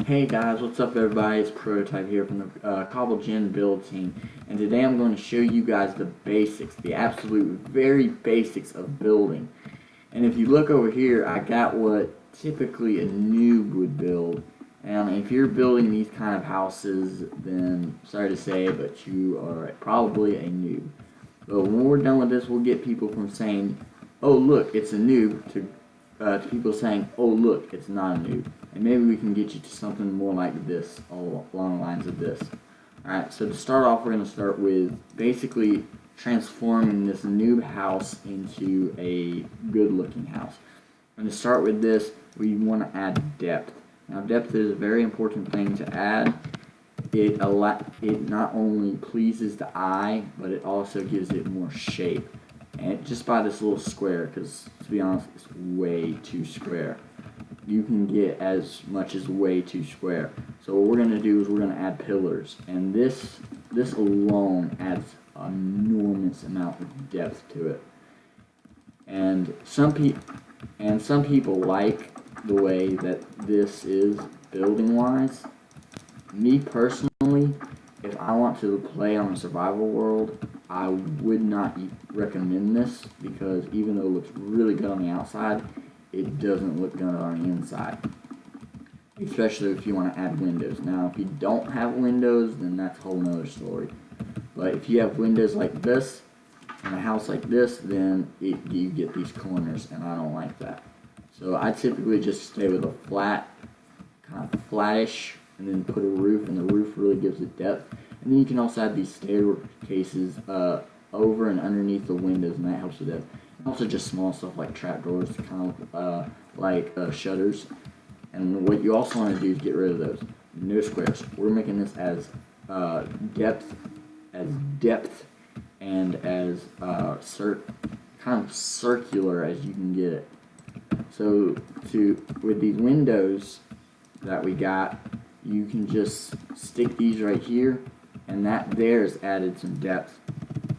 Hey guys, what's up everybody? It's Prototype here from the Cobble Gen build team, and today I'm going to show you guys the basics, the absolute very basics of building. And if you look over here, I got what typically a noob would build. And if you're building these kind of houses, then sorry to say, but you are probably a noob. But when we're done with this, we'll get people from saying, "Oh look, it's a noob," to people saying, "Oh look, it's not a noob." And maybe we can get you to something more like this, along the lines of this. Alright, so to start off, we're going to start with basically transforming this noob house into a good looking house. And to start with this, we want to add depth. Now depth is a very important thing to add. It not only pleases the eye, but it also gives it more shape. And just by this little square, because to be honest, it's way too square. You can get as much as way too square. So what we're going to do is we're going to add pillars, and this alone adds an enormous amount of depth to it. And some people like the way that this is building wise. Me personally, if I want to play on a survival world, I would not recommend this, because even though it looks really good on the outside, it doesn't look good on the inside, especially if you want to add windows. Now if you don't have windows, then that's a whole nother story, but if you have windows like this in a house like this, then you get these corners, and I don't like that. So I typically just stay with a flat, kind of flattish, and then put a roof, and the roof really gives it depth. And then you can also add these staircases over and underneath the windows, and that helps with depth. Also just small stuff like trapdoors, kind of like shutters. And what you also want to do is get rid of those. No squares. We're making this as depth and as kind of circular as you can get it. So with these windows that we got, you can just stick these right here, and that there's added some depth.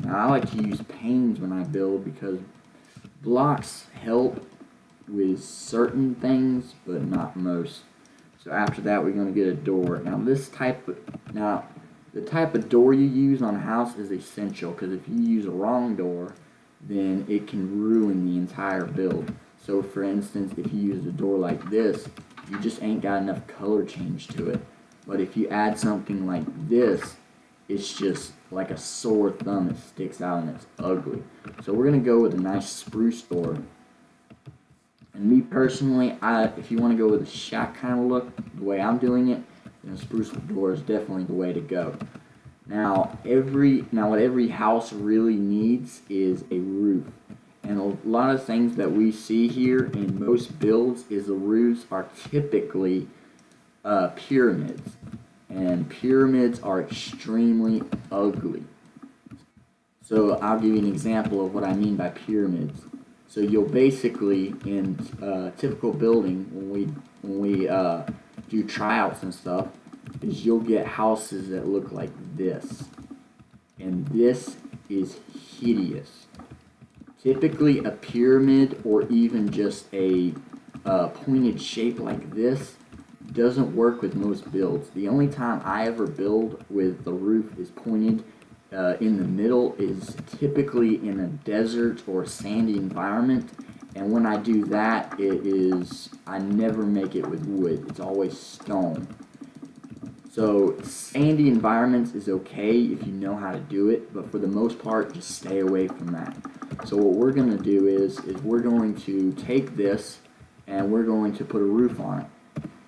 Now I like to use panes when I build, because blocks help with certain things, but not most. So after that, we're going to get a door. Now the type of door you use on a house is essential, because if you use a wrong door, then it can ruin the entire build. So for instance, if you use a door like this, you just ain't got enough color change to it. But if you add something like this, it's just like a sore thumb. It sticks out and it's ugly. So we're going to go with a nice spruce door. And me personally, if you want to go with a shack kind of look, the way I'm doing it, then a spruce door is definitely the way to go. Now what every house really needs is a roof. And a lot of things that we see here in most builds is the roofs are typically pyramids. And pyramids are extremely ugly. So I'll give you an example of what I mean by pyramids. So you'll basically, in typical building, when we do tryouts and stuff, is you'll get houses that look like this. And this is hideous. Typically a pyramid, or even just a pointed shape like this, doesn't work with most builds. The only time I ever build with the roof is pointed in the middle is typically in a desert or sandy environment, and when I do that, I never make it with wood. It's always stone. So sandy environments is okay if you know how to do it, but for the most part, just stay away from that. So what we're going to do is we're going to take this and we're going to put a roof on it.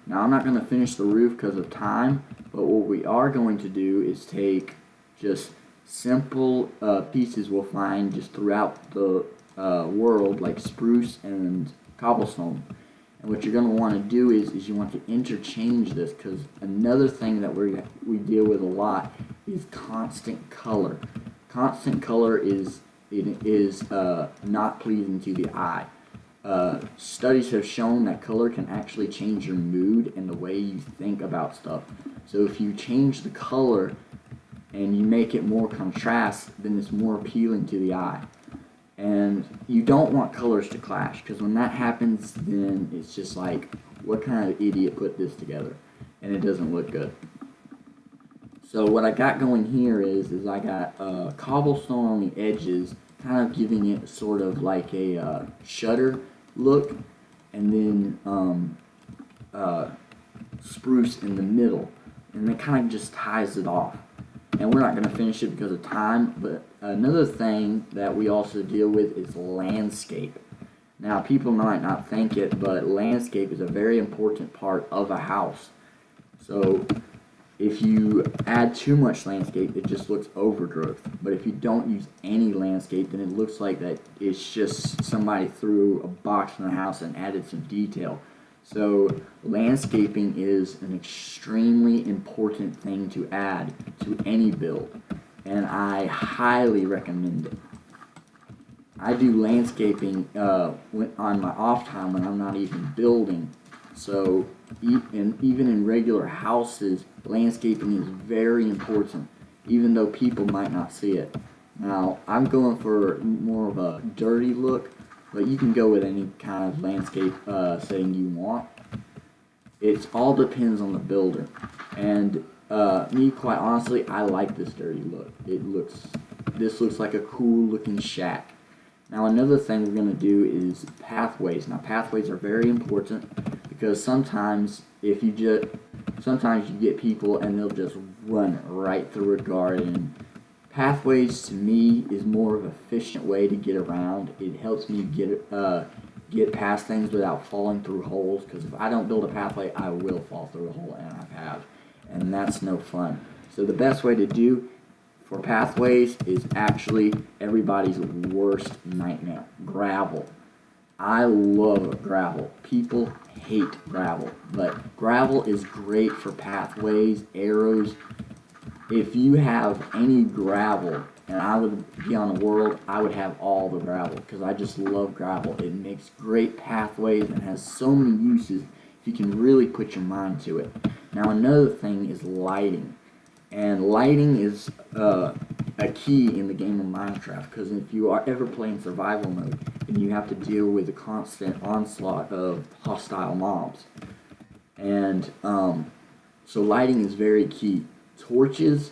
Now I'm not going to finish the roof because of time, but what we are going to do is take just simple pieces we'll find just throughout the world, like spruce and cobblestone. And what you're going to want to do is you want to interchange this, because another thing that we deal with a lot is constant color. Constant color is not pleasing to the eye. Studies have shown that color can actually change your mood and the way you think about stuff. So if you change the color and you make it more contrast, then it's more appealing to the eye. And you don't want colors to clash, because when that happens, then it's just like, what kind of idiot put this together? and it doesn't look good. So what I got going here is I got cobblestone on the edges, kind of giving it sort of like a shutter look, and then spruce in the middle, and that kind of just ties it off. And we're not going to finish it because of time, but another thing that we also deal with is landscape. Now, people might not think it, but landscape is a very important part of a house. So if you add too much landscape, it just looks overgrowth. But if you don't use any landscape, then it looks like that it's just somebody threw a box in the house and added some detail. So landscaping is an extremely important thing to add to any build, and I highly recommend it. I do landscaping on my off time when I'm not even building. So even in regular houses, landscaping is very important, even though people might not see it. Now, I'm going for more of a dirty look, but you can go with any kind of landscape setting you want. It all depends on the builder. And me, quite honestly, I like this dirty look. This looks like a cool looking shack. Now, another thing we're going to do is pathways. Now, pathways are very important because sometimes you get people and they'll just run right through a garden. Pathways to me is more of an efficient way to get around. It helps me get past things without falling through holes, because if I don't build a pathway, I will fall through a hole, and I have, and that's no fun. So the best way to do for pathways is actually everybody's worst nightmare: gravel. I love gravel. People hate gravel, but gravel is great for pathways, arrows. If you have any gravel, and I would be on a world, I would have all the gravel because I just love gravel. It makes great pathways and has so many uses if you can really put your mind to it. Now, another thing is lighting. And lighting is a key in the game of Minecraft, because if you are ever playing survival mode, then you have to deal with a constant onslaught of hostile mobs. And so lighting is very key. Torches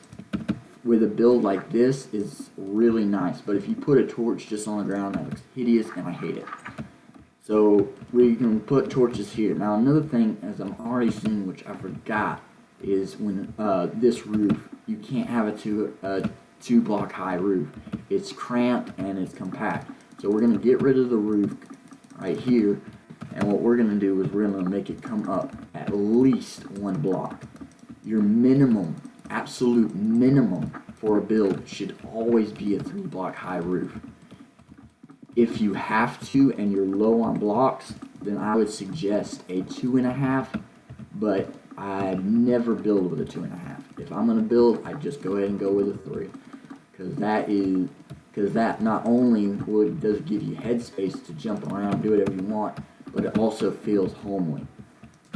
with a build like this is really nice, but if you put a torch just on the ground, that looks hideous, and I hate it. So we can put torches here. Now, another thing, as I'm already seeing, which I forgot, is when this roof, you can't have a two block high roof. It's cramped and it's compact. So we're going to get rid of the roof right here, and what we're going to do is we're going to make it come up at least 1 block. Your minimum, absolute minimum for a build should always be a 3 block high roof. If you have to and you're low on blocks, then I would suggest a 2.5, but I'd never build with a 2.5. If I'm going to build, I'd just go ahead and go with a 3, because that not only does give you headspace to jump around, do whatever you want, but it also feels homely.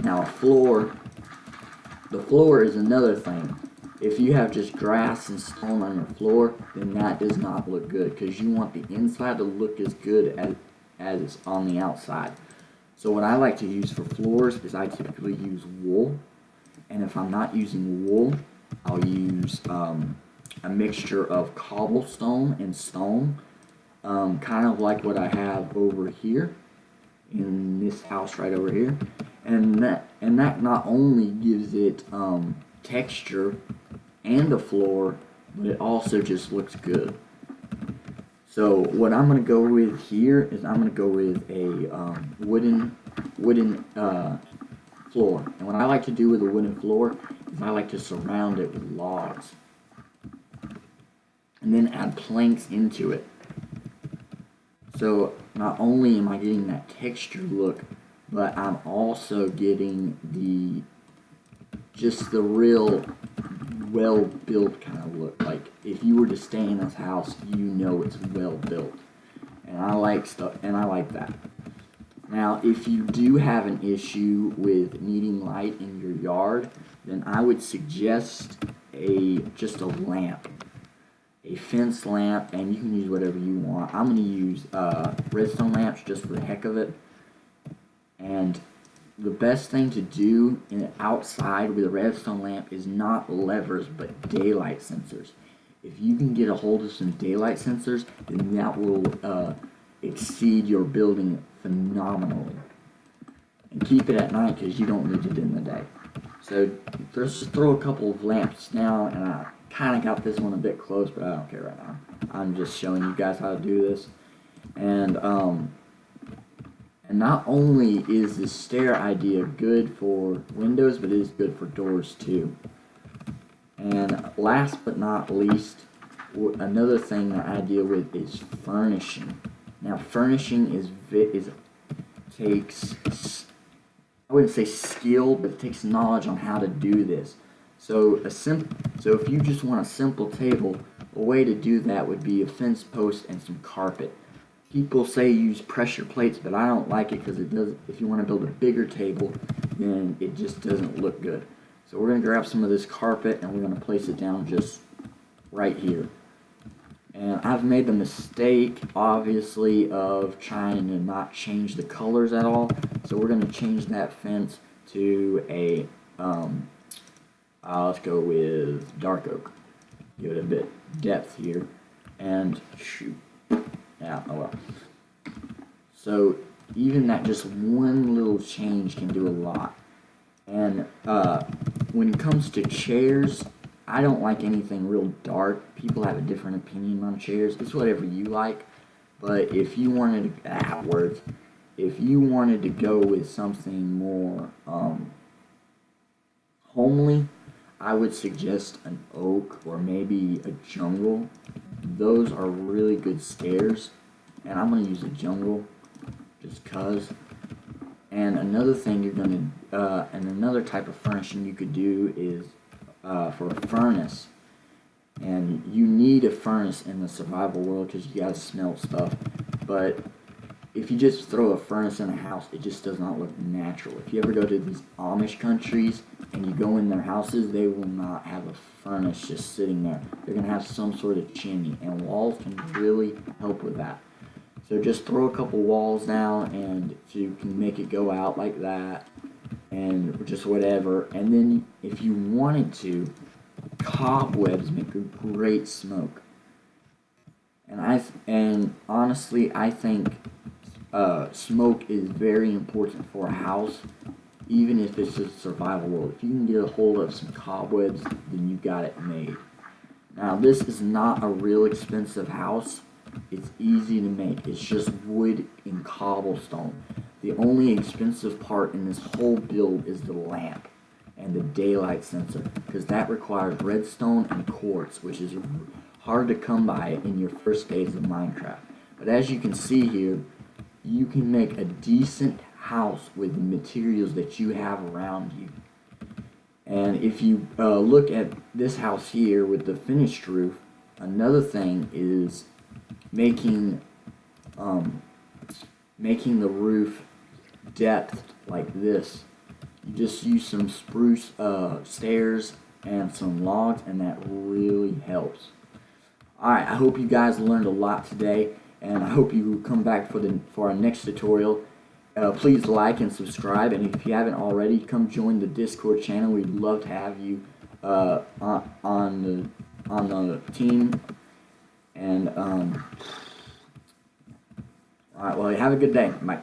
Now, the floor is another thing. If you have just grass and stone on your floor, then that does not look good, because you want the inside to look as good as it's on the outside. So what I like to use for floors is I typically use wool, and if I'm not using wool, I'll use a mixture of cobblestone and stone, kind of like what I have over here in this house right over here, and that not only gives it texture and a floor, but it also just looks good. So what I'm going to go with here is I'm going to go with a wooden floor. And what I like to do with a wooden floor is I like to surround it with logs and then add planks into it. So not only am I getting that texture look, but I'm also getting the real well built kind of look. Like if you were to stay in this house, you know it's well built. And I like that. Now, if you do have an issue with needing light in your yard, then I would suggest just a lamp. A fence lamp, and you can use whatever you want. I'm going to use redstone lamps just for the heck of it. And the best thing to do outside with a redstone lamp is not levers but daylight sensors. If you can get a hold of some daylight sensors, then that will exceed your building phenomenally. And keep it at night because you don't need it in the day. So just throw a couple of lamps now, and I kind of got this one a bit close, but I don't care right now. I'm just showing you guys how to do this. And not only is the stair idea good for windows, but it is good for doors too. And last but not least, another thing that I deal with is furnishing. Now, furnishing takes, I wouldn't say skill, but it takes knowledge on how to do this. So if you just want a simple table, a way to do that would be a fence post and some carpet. People say use pressure plates, but I don't like it because it does. If you want to build a bigger table, then it just doesn't look good. So we're going to grab some of this carpet and we're going to place it down just right here. And I've made the mistake, obviously, of trying to not change the colors at all. So we're going to change that fence to a, let's go with dark oak. Give it a bit depth here. And shoot. Yeah, oh well. So even that just one little change can do a lot. And when it comes to chairs, I don't like anything real dark. People have a different opinion on chairs. It's whatever you like. But if you wanted to, if you wanted to go with something more homely, I would suggest an oak or maybe a jungle. Those are really good stairs, and I'm going to use a jungle just cause. And another thing and another type of furnishing you could do is for a furnace. And you need a furnace in the survival world because you gotta smelt stuff. But if you just throw a furnace in a house, it just does not look natural. If you ever go to these Amish countries and you go in their houses, they will not have a furnace just sitting there. They're going to have some sort of chimney, and walls can really help with that. So just throw a couple walls down, and so you can make it go out like that, and just whatever. And then if you wanted to, cobwebs make a great smoke. And honestly, I think smoke is very important for a house, even if it's a survival world. If you can get a hold of some cobwebs, then you got it made. Now, this is not a real expensive house. It's easy to make. It's just wood and cobblestone. The only expensive part in this whole build is the lamp and the daylight sensor, because that requires redstone and quartz, which is hard to come by in your first days of Minecraft. But as you can see here, you can make a decent house with the materials that you have around you. And if you look at this house here with the finished roof, another thing is making the roof depth like this. You just use some spruce stairs and some logs, and that really helps. Alright, I hope you guys learned a lot today, and I hope you come back for our next tutorial. Please like and subscribe, and if you haven't already, come join the Discord channel. We'd love to have you on the team. And alright, well, have a good day. Bye.